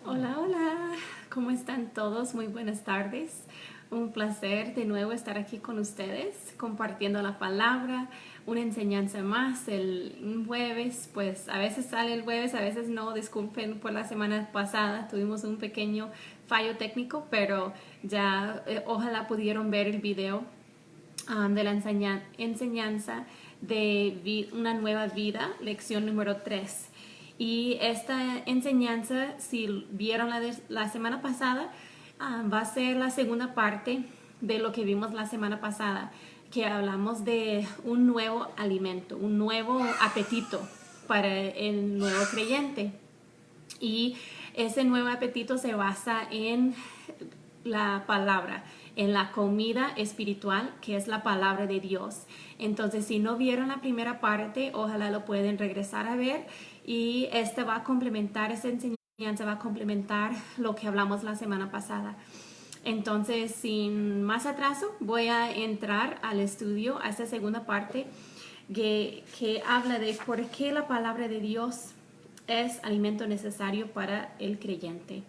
Hola, hola, ¿cómo están todos? Muy buenas tardes. Un placer de nuevo estar aquí con ustedes, compartiendo la palabra, una enseñanza más. El jueves, pues a veces sale el jueves, a veces no. Disculpen por la semana pasada, tuvimos un pequeño fallo técnico, pero ya ojalá pudieron ver el video de la enseñanza de una nueva vida, lección número 3. Y esta enseñanza, si vieron la semana pasada, va a ser la segunda parte de lo que vimos la semana pasada, que hablamos de un nuevo alimento, un nuevo apetito para el nuevo creyente. Y ese nuevo apetito se basa en la palabra, en la comida espiritual, que es la palabra de Dios. Entonces, si no vieron la primera parte, ojalá lo pueden regresar a ver, y esta va a complementar, esta enseñanza va a complementar lo que hablamos la semana pasada. Entonces, sin más atraso, voy a entrar al estudio, a esta segunda parte que habla de por qué la palabra de Dios es alimento necesario para el creyente.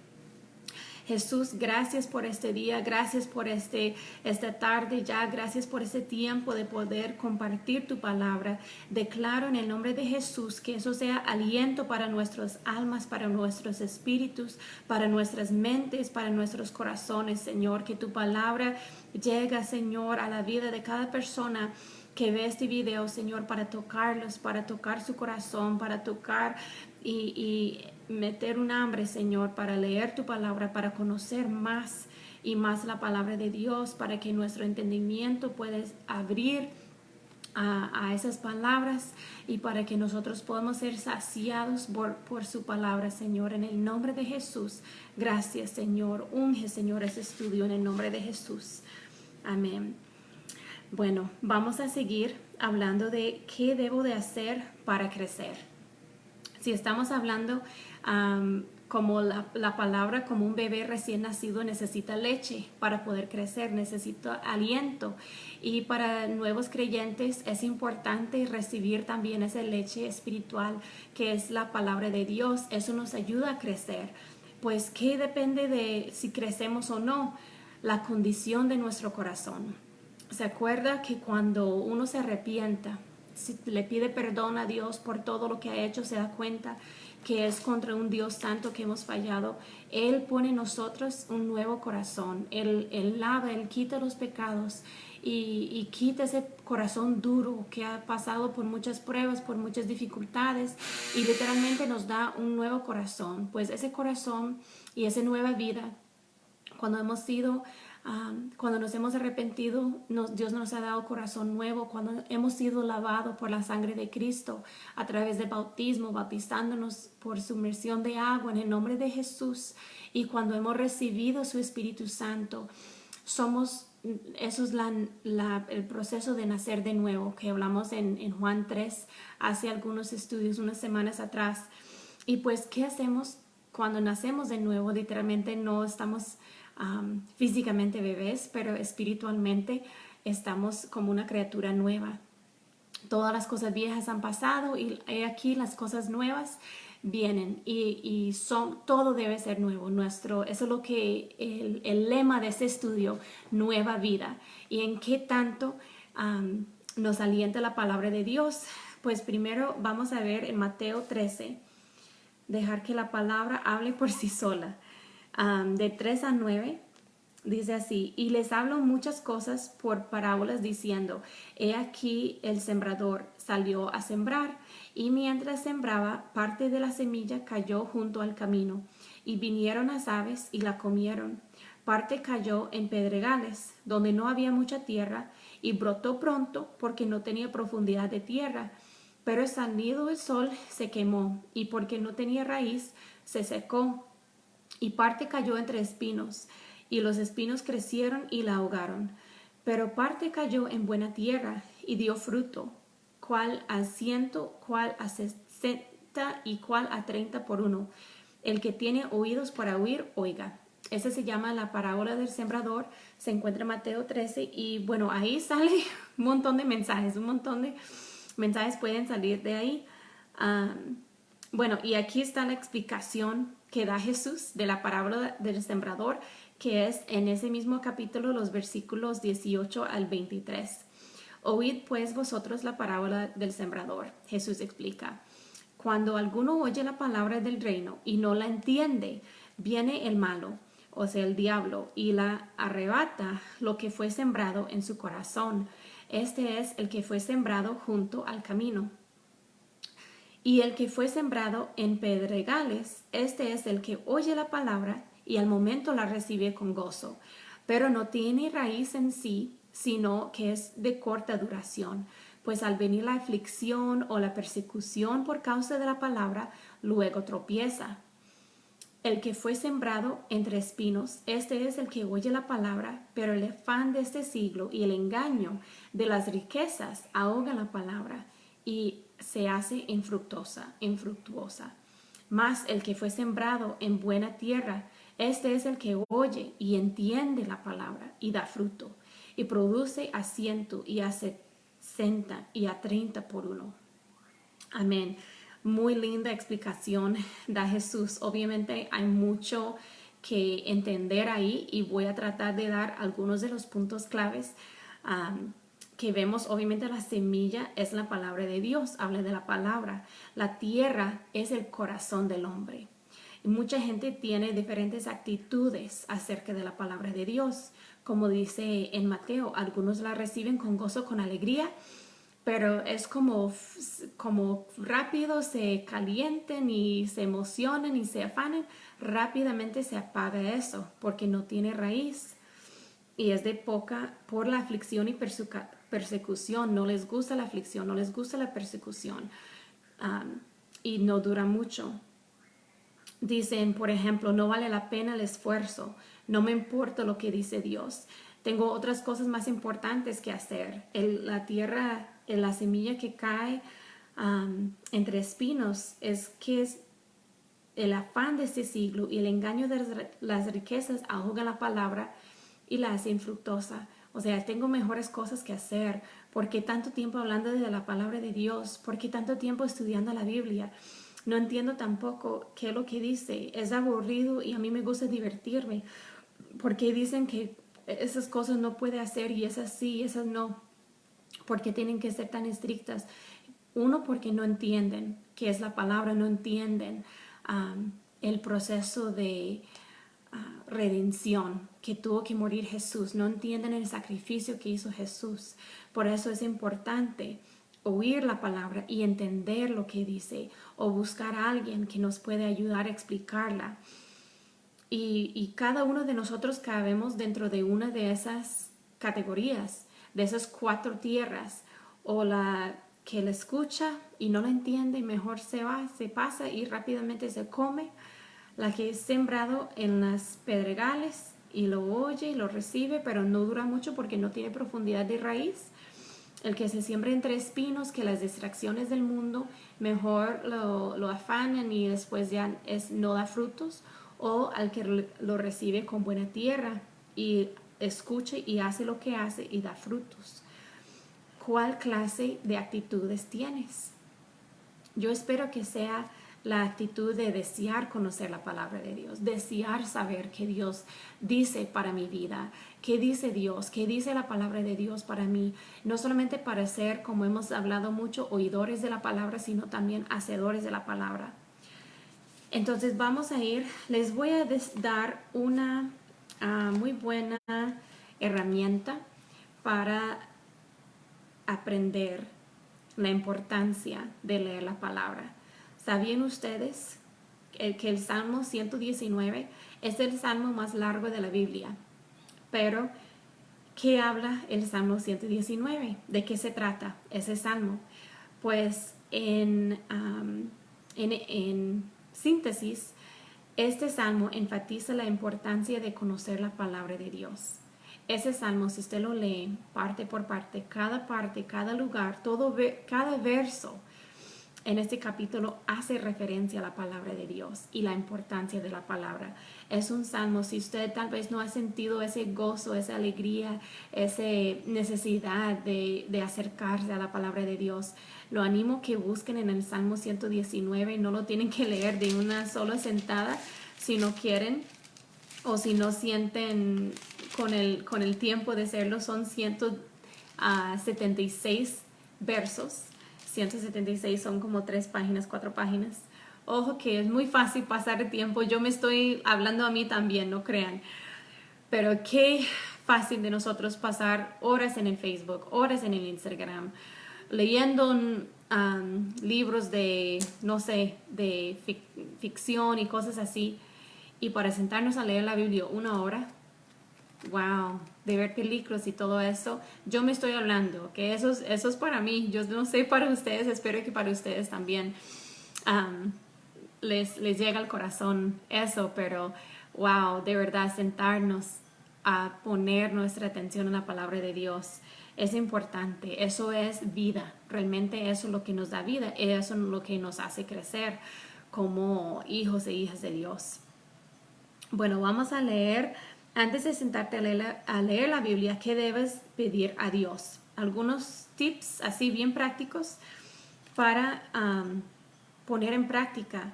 Jesús, gracias por este día, gracias por esta tarde ya, gracias por este tiempo de poder compartir tu palabra. Declaro en el nombre de Jesús que eso sea aliento para nuestras almas, para nuestros espíritus, para nuestras mentes, para nuestros corazones, Señor. Que tu palabra llegue, Señor, a la vida de cada persona que ve este video, Señor, para tocarlos, para tocar su corazón, para tocar y meter un hambre, Señor, para leer tu palabra, para conocer más y más la palabra de Dios, para que nuestro entendimiento pueda abrir a esas palabras y para que nosotros podamos ser saciados por su palabra, Señor, en el nombre de Jesús. Gracias, Señor. Unge, Señor, ese estudio en el nombre de Jesús. Amén. Bueno, vamos a seguir hablando de qué debo de hacer para crecer. Si estamos hablando como la palabra, como un bebé recién nacido necesita leche para poder crecer, necesita aliento. Y para nuevos creyentes es importante recibir también esa leche espiritual que es la palabra de Dios. Eso nos ayuda a crecer. Pues, ¿qué depende de si crecemos o no? La condición de nuestro corazón. ¿Se acuerda que cuando uno se arrepienta, si le pide perdón a Dios por todo lo que ha hecho, se da cuenta que es contra un Dios santo que hemos fallado? Él pone en nosotros un nuevo corazón. Él lava, Él quita los pecados y quita ese corazón duro que ha pasado por muchas pruebas, por muchas dificultades, y literalmente nos da un nuevo corazón. Pues ese corazón y esa nueva vida, cuando cuando nos hemos arrepentido, Dios nos ha dado corazón nuevo. Cuando hemos sido lavados por la sangre de Cristo a través del bautismo, bautizándonos por sumersión de agua en el nombre de Jesús, y cuando hemos recibido su Espíritu Santo, eso es el proceso de nacer de nuevo que hablamos en Juan 3 hace algunos estudios, unas semanas atrás. Y pues, ¿qué hacemos cuando nacemos de nuevo? Literalmente no estamos físicamente bebés, pero espiritualmente estamos como una criatura nueva. Todas las cosas viejas han pasado y aquí las cosas nuevas vienen, y todo debe ser nuevo. Eso es lo que el lema de este estudio, nueva vida. ¿Y en qué tanto nos alienta la palabra de Dios? Pues primero vamos a ver en Mateo 13, dejar que la palabra hable por sí sola. De 3 a 9, dice así: y les hablo muchas cosas por parábolas, diciendo, he aquí el sembrador salió a sembrar, y mientras sembraba, parte de la semilla cayó junto al camino, y vinieron las aves y la comieron. Parte cayó en pedregales, donde no había mucha tierra, y brotó pronto porque no tenía profundidad de tierra. Pero salido el sol se quemó, y porque no tenía raíz, se secó. Y parte cayó entre espinos, y los espinos crecieron y la ahogaron. Pero parte cayó en buena tierra, y dio fruto, cuál a 100, cuál a 60 y cuál a 30 por uno. El que tiene oídos para oír, oiga. Esa se llama la parábola del sembrador, se encuentra en Mateo 13, y bueno, ahí sale un montón de mensajes, pueden salir de ahí. Bueno, y aquí está la explicación que da Jesús de la parábola del sembrador, que es en ese mismo capítulo, los versículos 18 al 23. Oíd pues vosotros la parábola del sembrador. Jesús explica: cuando alguno oye la palabra del reino y no la entiende, viene el malo, o sea, el diablo, y la arrebata lo que fue sembrado en su corazón. Este es el que fue sembrado junto al camino. Y el que fue sembrado en pedregales, este es el que oye la palabra y al momento la recibe con gozo, pero no tiene raíz en sí, sino que es de corta duración, pues al venir la aflicción o la persecución por causa de la palabra, luego tropieza. El que fue sembrado entre espinos, este es el que oye la palabra, pero el afán de este siglo y el engaño de las riquezas ahoga la palabra y se hace infructuosa. Mas el que fue sembrado en buena tierra, este es el que oye y entiende la palabra y da fruto, y produce a 100 y a 60 y a 30 por uno. Amén. Muy linda explicación da Jesús. Obviamente hay mucho que entender ahí y voy a tratar de dar algunos de los puntos claves que vemos. Obviamente la semilla es la palabra de Dios, habla de la palabra. La tierra es el corazón del hombre. Y mucha gente tiene diferentes actitudes acerca de la palabra de Dios. Como dice en Mateo, algunos la reciben con gozo, con alegría, pero es como rápido se calienten y se emocionan y se afanen, rápidamente se apaga eso porque no tiene raíz y es de poca por la aflicción y persecución. No les gusta la aflicción, no les gusta la persecución, y no dura mucho. Dicen, por ejemplo, no vale la pena el esfuerzo, no me importa lo que dice Dios, tengo otras cosas más importantes que hacer. La tierra, la semilla que cae entre espinos es el afán de este siglo y el engaño de las riquezas ahoga la palabra y la hace infructuosa. O sea, tengo mejores cosas que hacer. ¿Por qué tanto tiempo hablando de la palabra de Dios? ¿Por qué tanto tiempo estudiando la Biblia? No entiendo tampoco qué es lo que dice. Es aburrido y a mí me gusta divertirme. ¿Por qué dicen que esas cosas no puede hacer y esas sí y esas no? ¿Por qué tienen que ser tan estrictas? Uno, porque no entienden qué es la palabra, no entienden el proceso de redención que tuvo que morir Jesús, no entienden el sacrificio que hizo Jesús. Por eso es importante oír la palabra y entender lo que dice, o buscar a alguien que nos puede ayudar a explicarla. Y cada uno de nosotros cabemos dentro de una de esas categorías, de esas 4 tierras, o la que la escucha y no la entiende y mejor se va, se pasa y rápidamente se come, la que es sembrado en las pedregales y lo oye y lo recibe, pero no dura mucho porque no tiene profundidad de raíz. El que se siembra entre espinos, que las distracciones del mundo mejor lo afanan y después ya no da frutos. O al que lo recibe con buena tierra y escucha y hace lo que hace y da frutos. ¿Cuál clase de actitudes tienes? Yo espero que sea la actitud de desear conocer la palabra de Dios, desear saber qué Dios dice para mi vida, qué dice Dios, qué dice la palabra de Dios para mí, no solamente para ser, como hemos hablado mucho, oidores de la palabra, sino también hacedores de la palabra. Entonces vamos a ir, les voy a dar una muy buena herramienta para aprender la importancia de leer la palabra. ¿Sabían ustedes que el Salmo 119 es el salmo más largo de la Biblia? Pero, ¿qué habla el Salmo 119? ¿De qué se trata ese salmo? Pues en síntesis, este salmo enfatiza la importancia de conocer la palabra de Dios. Ese salmo, si usted lo lee parte por parte, cada lugar, cada verso, en este capítulo hace referencia a la palabra de Dios y la importancia de la palabra. Es un salmo, si usted tal vez no ha sentido ese gozo, esa alegría, esa necesidad de acercarse a la palabra de Dios, lo animo que busquen en el Salmo 119, no lo tienen que leer de una sola sentada si no quieren o si no sienten con el tiempo de hacerlo. Son 176 versos. 176 son como 3 páginas, 4 páginas. Ojo que es muy fácil pasar el tiempo. Yo me estoy hablando a mí también, no crean. Pero qué fácil de nosotros pasar horas en el Facebook, horas en el Instagram, leyendo libros de, no sé, de ficción y cosas así. Y para sentarnos a leer la Biblia 1 hora, wow, de ver películas y todo eso, yo me estoy hablando, que eso es para mí, yo no sé para ustedes, espero que para ustedes también les llega al corazón eso, pero wow, de verdad sentarnos a poner nuestra atención en la palabra de Dios es importante, eso es vida, realmente eso es lo que nos da vida, eso es lo que nos hace crecer como hijos e hijas de Dios. Bueno, vamos a leer, antes de sentarte a leer la Biblia, ¿qué debes pedir a Dios? Algunos tips así bien prácticos para poner en práctica,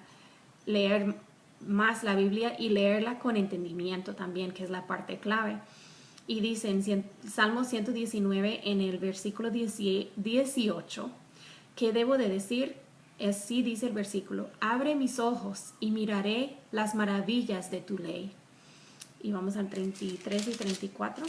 leer más la Biblia y leerla con entendimiento también, que es la parte clave. Y dice en Salmo 119, en el versículo 18, ¿qué debo de decir? Así dice el versículo: abre mis ojos y miraré las maravillas de tu ley. Y vamos al 33 y 34.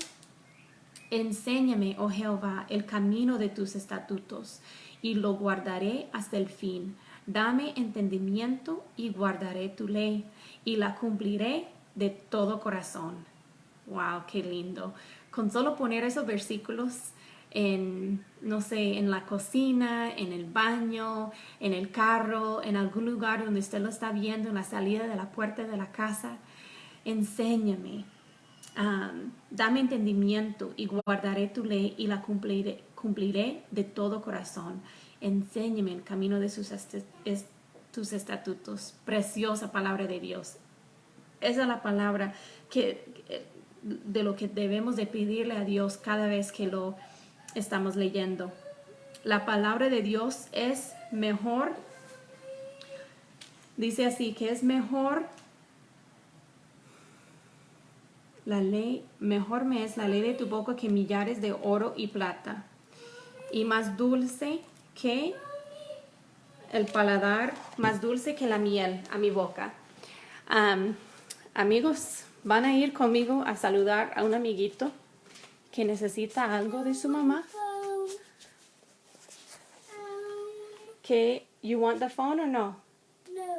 Enséñame, oh Jehová, el camino de tus estatutos, y lo guardaré hasta el fin. Dame entendimiento y guardaré tu ley, y la cumpliré de todo corazón. Wow, qué lindo. Con solo poner esos versículos en, no sé, en la cocina, en el baño, en el carro, en algún lugar donde usted lo está viendo, en la salida de la puerta de la casa, enséñame. Dame entendimiento y guardaré tu ley y la cumpliré de todo corazón. Enséñame el camino de tus estatutos. Preciosa palabra de Dios. Esa es la palabra de lo que debemos de pedirle a Dios cada vez que lo estamos leyendo. La palabra de Dios es mejor. Dice así, que es mejor. Mejor me es la ley de tu boca que millares de oro y plata, y más dulce que el paladar, más dulce que la miel a mi boca. Amigos, van a ir conmigo a saludar a un amiguito que necesita algo de su mamá. Que, you want the phone or no? No.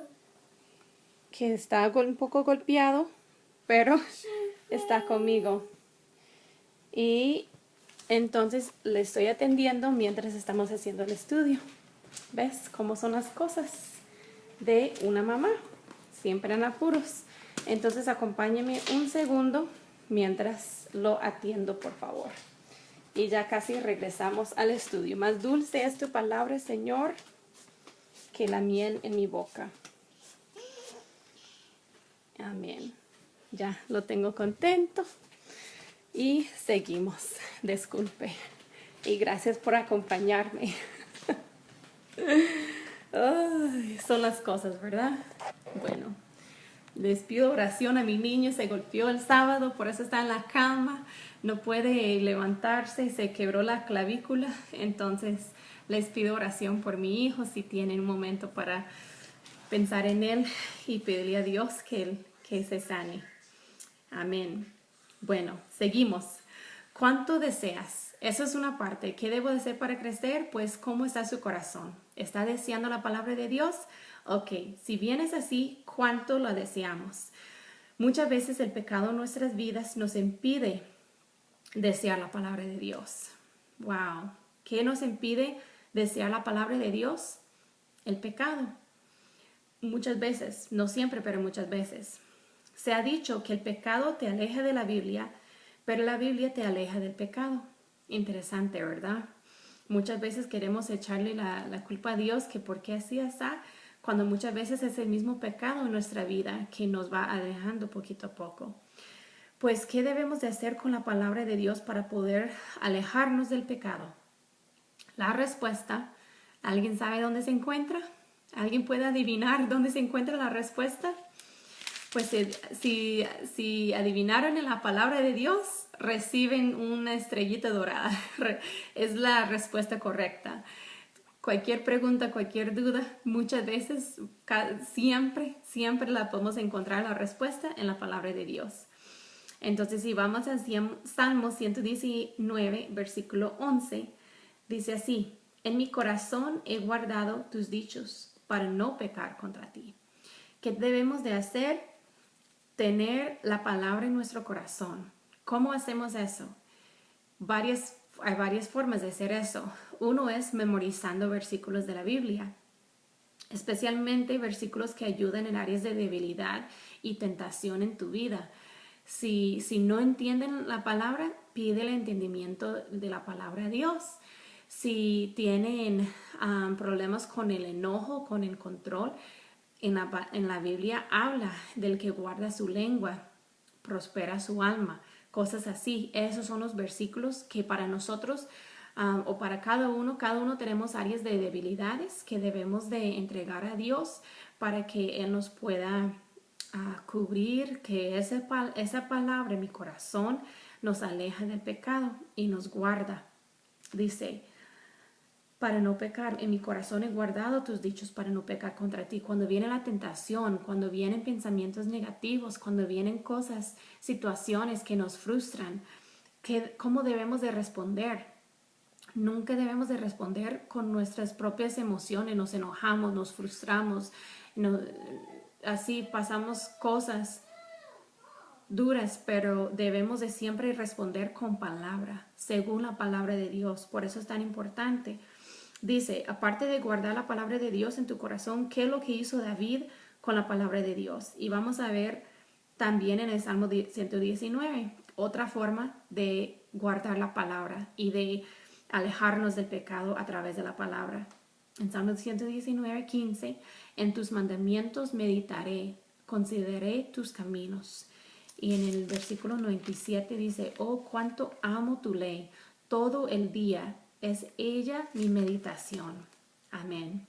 Que está un poco golpeado, pero está conmigo. Y entonces le estoy atendiendo mientras estamos haciendo el estudio. ¿Ves cómo son las cosas de una mamá? Siempre en apuros. Entonces acompáñeme un segundo mientras lo atiendo, por favor. Y ya casi regresamos al estudio. Más dulce es tu palabra, Señor, que la miel en mi boca. Amén. Ya lo tengo contento. Y seguimos. Disculpe. Y gracias por acompañarme. Ay, son las cosas, ¿verdad? Bueno, les pido oración a mi niño. Se golpeó el sábado, por eso está en la cama. No puede levantarse, se quebró la clavícula. Entonces les pido oración por mi hijo, si tienen un momento para pensar en él y pedirle a Dios que se sane. Amén. Bueno, seguimos. ¿Cuánto deseas? Eso es una parte. ¿Qué debo de hacer para crecer? Pues, ¿cómo está su corazón? ¿Está deseando la palabra de Dios? Ok, si bien es así, ¿cuánto la deseamos? Muchas veces el pecado en nuestras vidas nos impide desear la palabra de Dios. Wow. ¿Qué nos impide desear la palabra de Dios? El pecado. Muchas veces, no siempre, pero muchas veces. Se ha dicho que el pecado te aleja de la Biblia, pero la Biblia te aleja del pecado. Interesante, ¿verdad? Muchas veces queremos echarle la culpa a Dios que por qué así está, cuando muchas veces es el mismo pecado en nuestra vida que nos va alejando poquito a poco. Pues, ¿qué debemos de hacer con la palabra de Dios para poder alejarnos del pecado? La respuesta, ¿alguien sabe dónde se encuentra? ¿Alguien puede adivinar dónde se encuentra la respuesta? Pues si adivinaron en la palabra de Dios, reciben una estrellita dorada. Es la respuesta correcta. Cualquier pregunta, cualquier duda, muchas veces, siempre la podemos encontrar la respuesta en la palabra de Dios. Entonces, si vamos a Salmo 119, versículo 11, dice así: en mi corazón he guardado tus dichos para no pecar contra ti. ¿Qué debemos de hacer? Tener la palabra en nuestro corazón. ¿Cómo hacemos eso? Hay varias formas de hacer eso. Uno es memorizando versículos de la Biblia, especialmente versículos que ayudan en áreas de debilidad y tentación en tu vida. Si no entienden la palabra, pide el entendimiento de la palabra de Dios. Si tienen problemas con el enojo, con el control, en la Biblia habla del que guarda su lengua, prospera su alma, cosas así. Esos son los versículos que para nosotros o para cada uno tenemos áreas de debilidades que debemos de entregar a Dios para que Él nos pueda cubrir, que esa palabra en mi corazón nos aleja del pecado y nos guarda. Dice, para no pecar, en mi corazón he guardado tus dichos para no pecar contra ti. Cuando viene la tentación, cuando vienen pensamientos negativos, cuando vienen cosas, situaciones que nos frustran, ¿cómo debemos de responder? Nunca debemos de responder con nuestras propias emociones. Nos enojamos, nos frustramos, así pasamos cosas duras, pero debemos de siempre responder con palabra, según la palabra de Dios. Por eso es tan importante. Dice, aparte de guardar la palabra de Dios en tu corazón, ¿qué es lo que hizo David con la palabra de Dios? Y vamos a ver también en el Salmo 119, otra forma de guardar la palabra y de alejarnos del pecado a través de la palabra. En Salmo 119, 15, en tus mandamientos meditaré, consideraré tus caminos. Y en el versículo 97 dice, oh, cuánto amo tu ley, todo el día es ella mi meditación. Amén.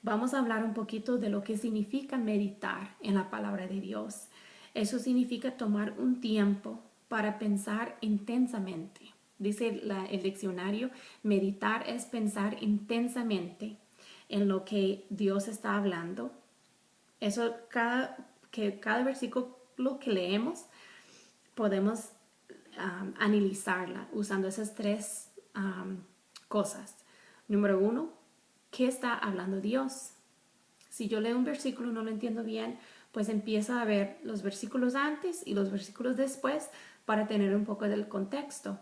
Vamos a hablar un poquito de lo que significa meditar en la palabra de Dios. Eso significa tomar un tiempo para pensar intensamente. Dice el diccionario, meditar es pensar intensamente en lo que Dios está hablando. Eso, cada versículo que leemos, podemos analizarla usando esas tres cosas. Número 1, ¿qué está hablando Dios? Si yo leo un versículo y no lo entiendo bien, pues empiezo a ver los versículos antes y los versículos después para tener un poco del contexto.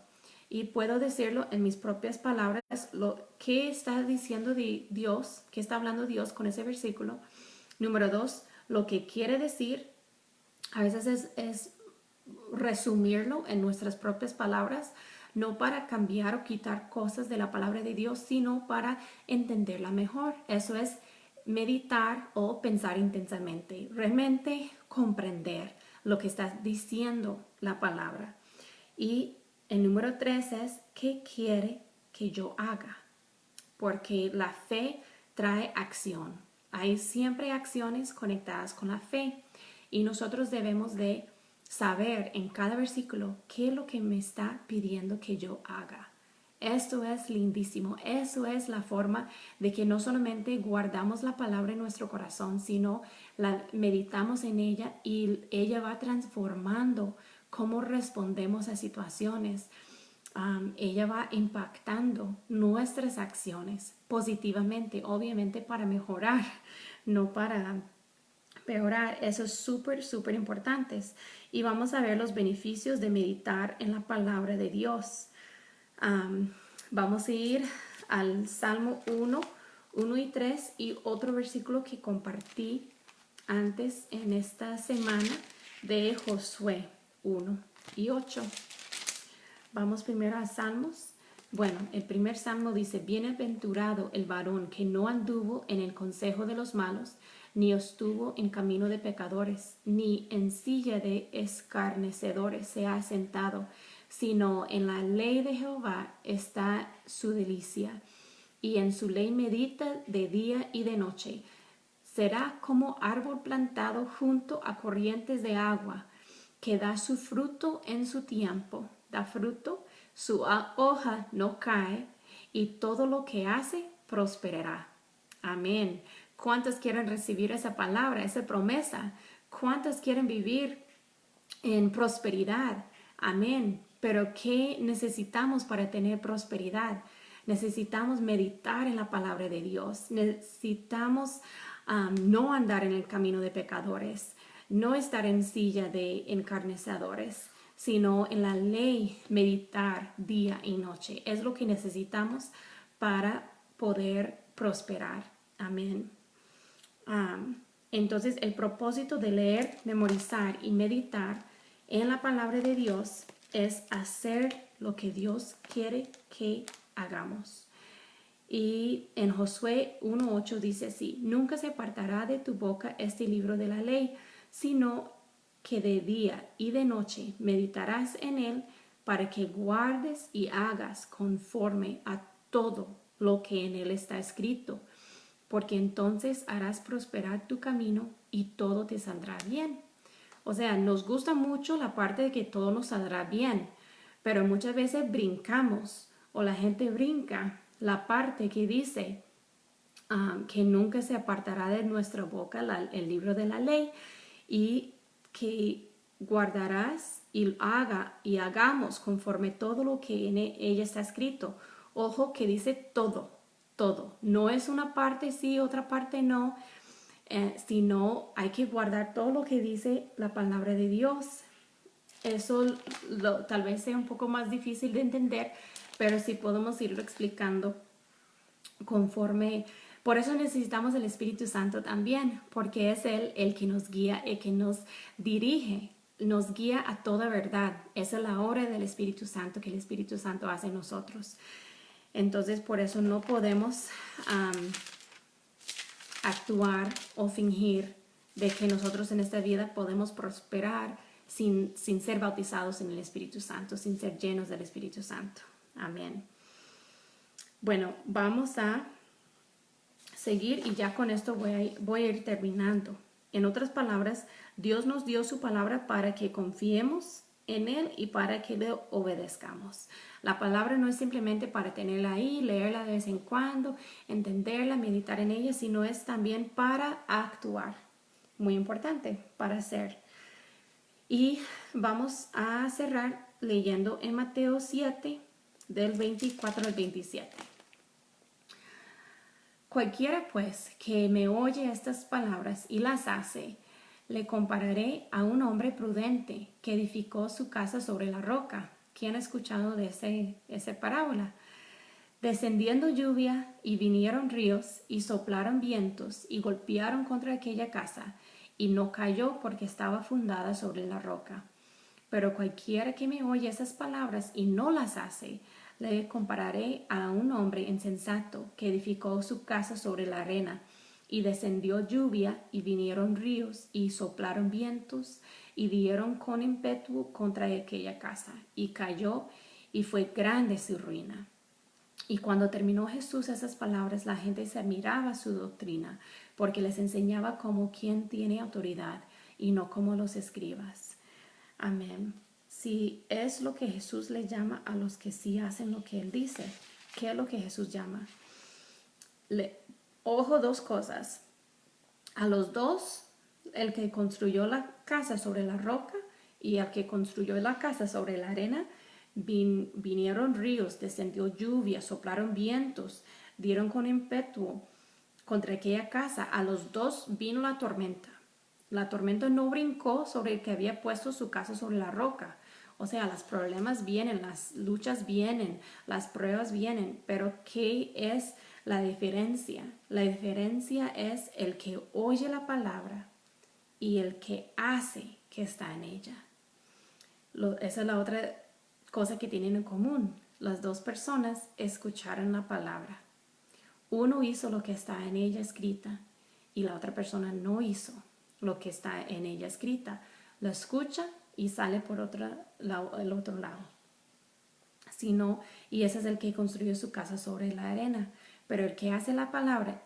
Y puedo decirlo en mis propias palabras, qué está diciendo Dios, qué está hablando Dios con ese versículo. Número 2, lo que quiere decir. A veces es resumirlo en nuestras propias palabras, no para cambiar o quitar cosas de la palabra de Dios, sino para entenderla mejor. Eso es meditar o pensar intensamente, realmente comprender lo que está diciendo la palabra. Y el número 3 es, ¿qué quiere que yo haga? Porque la fe trae acción. Hay siempre acciones conectadas con la fe y nosotros debemos de saber en cada versículo qué es lo que me está pidiendo que yo haga. Esto es lindísimo. Eso es la forma de que no solamente guardamos la palabra en nuestro corazón, sino la meditamos en ella y ella va transformando cómo respondemos a situaciones. Ella va impactando nuestras acciones positivamente, obviamente para mejorar, no para peorar. Eso es súper importante. Y vamos a ver los beneficios de meditar en la palabra de Dios. Vamos a ir al Salmo 1 y 3 y otro versículo que compartí antes en esta semana de Josué 1 y 8. Vamos primero a Salmos Bueno, el primer salmo dice, bienaventurado el varón que no anduvo en el consejo de los malos, ni estuvo en camino de pecadores, ni en silla de escarnecedores se ha sentado, sino en la ley de Jehová está su delicia, y en su ley medita de día y de noche. Será como árbol plantado junto a corrientes de agua, que da su fruto en su tiempo, da fruto, su hoja no cae, y todo lo que hace prosperará. Amén. ¿Cuántos quieren recibir esa palabra, esa promesa? ¿Cuántos quieren vivir en prosperidad? Amén. Pero ¿qué necesitamos para tener prosperidad? Necesitamos meditar en la palabra de Dios. Necesitamos no andar en el camino de pecadores, no estar en silla de encarnecedores, sino en la ley meditar día y noche. Es lo que necesitamos para poder prosperar. Amén. Entonces, el propósito de leer, memorizar y meditar en la palabra de Dios es hacer lo que Dios quiere que hagamos. Y en Josué 1:8 dice así, nunca se apartará de tu boca este libro de la ley, sino que de día y de noche meditarás en él para que guardes y hagas conforme a todo lo que en él está escrito, porque entonces harás prosperar tu camino y todo te saldrá bien. O sea, nos gusta mucho la parte de que todo nos saldrá bien, pero muchas veces brincamos o la gente brinca la parte que dice que nunca se apartará de nuestra boca el libro de la ley y que guardarás y hagamos conforme todo lo que en ella está escrito. Ojo que dice todo, todo. No es una parte sí, otra parte no, sino hay que guardar todo lo que dice la palabra de Dios. Eso tal vez sea un poco más difícil de entender, pero sí podemos irlo explicando conforme. Por eso necesitamos el Espíritu Santo también, porque es Él el que nos guía, el que nos dirige, nos guía a toda verdad. Esa es la obra del Espíritu Santo que el Espíritu Santo hace en nosotros. Entonces, por eso no podemos actuar o fingir de que nosotros en esta vida podemos prosperar sin ser bautizados en el Espíritu Santo, sin ser llenos del Espíritu Santo. Amén. Bueno, vamos a seguir y ya con esto voy a ir terminando. En otras palabras, Dios nos dio su palabra para que confiemos en Él y para que le obedezcamos. La palabra no es simplemente para tenerla ahí, leerla de vez en cuando, entenderla, meditar en ella, sino es también para actuar. Muy importante, para hacer. Y vamos a cerrar leyendo en Mateo 7, del 24 al 27. Cualquiera pues que me oye estas palabras y las hace, le compararé a un hombre prudente que edificó su casa sobre la roca. ¿Quién ha escuchado de esa parábola? Descendiendo lluvia y vinieron ríos y soplaron vientos y golpearon contra aquella casa y no cayó porque estaba fundada sobre la roca. Pero cualquiera que me oye esas palabras y no las hace, le compararé a un hombre insensato que edificó su casa sobre la arena, y descendió lluvia, y vinieron ríos, y soplaron vientos, y dieron con ímpetu contra aquella casa, y cayó, y fue grande su ruina. Y cuando terminó Jesús esas palabras, la gente se admiraba su doctrina, porque les enseñaba como quien tiene autoridad, y no como los escribas. Amén. Si es lo que Jesús le llama a los que sí hacen lo que Él dice, ¿qué es lo que Jesús llama? Ojo, dos cosas. A los dos, el que construyó la casa sobre la roca y al que construyó la casa sobre la arena, vinieron ríos, descendió lluvia, soplaron vientos, dieron con ímpetu contra aquella casa. A los dos vino la tormenta. La tormenta no brincó sobre el que había puesto su casa sobre la roca. O sea, los problemas vienen, las luchas vienen, las pruebas vienen, pero ¿qué es la diferencia? La diferencia es el que oye la palabra y el que hace que está en ella. Esa es la otra cosa que tienen en común. las dos personas escucharon la palabra. Uno hizo lo que está en ella escrita y la otra persona no hizo lo que está en ella escrita. La escucha y sale por el otro lado. Y ese es el que construyó su casa sobre la arena. Pero el que hace la palabra,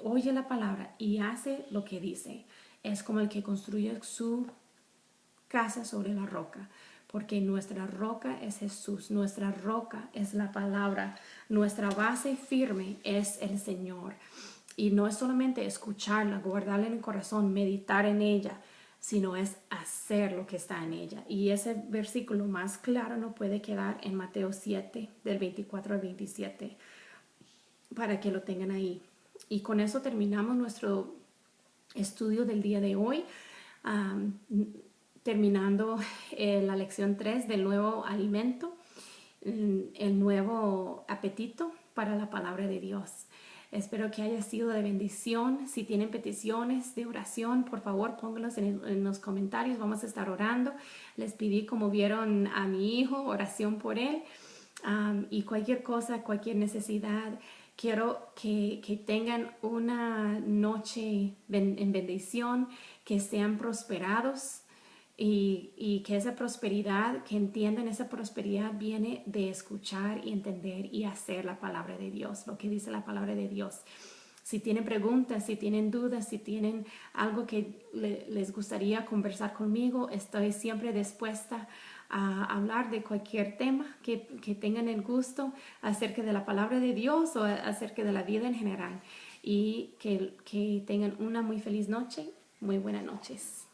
oye la palabra y hace lo que dice, es como el que construye su casa sobre la roca. Porque nuestra roca es Jesús, nuestra roca es la palabra, nuestra base firme es el Señor. Y no es solamente escucharla, guardarla en el corazón, meditar en ella, sino es hacer lo que está en ella. Y ese versículo más claro no puede quedar en Mateo 7, del 24 al 27, para que lo tengan ahí. Y con eso terminamos nuestro estudio del día de hoy, terminando la lección 3 del nuevo alimento, el nuevo apetito para la palabra de Dios. Espero que haya sido de bendición. Si tienen peticiones de oración, por favor pónganlos en los comentarios. Vamos a estar orando. Les pedí, como vieron a mi hijo, oración por él. Y cualquier cosa, cualquier necesidad, quiero que tengan una noche en bendición, que sean prosperados. Y que esa prosperidad, que entiendan esa prosperidad viene de escuchar y entender y hacer la palabra de Dios, lo que dice la palabra de Dios. Si tienen preguntas, si tienen dudas, si tienen algo que les gustaría conversar conmigo, estoy siempre dispuesta a hablar de cualquier tema que tengan el gusto acerca de la palabra de Dios o acerca de la vida en general. Y que tengan una muy feliz noche, muy buenas noches.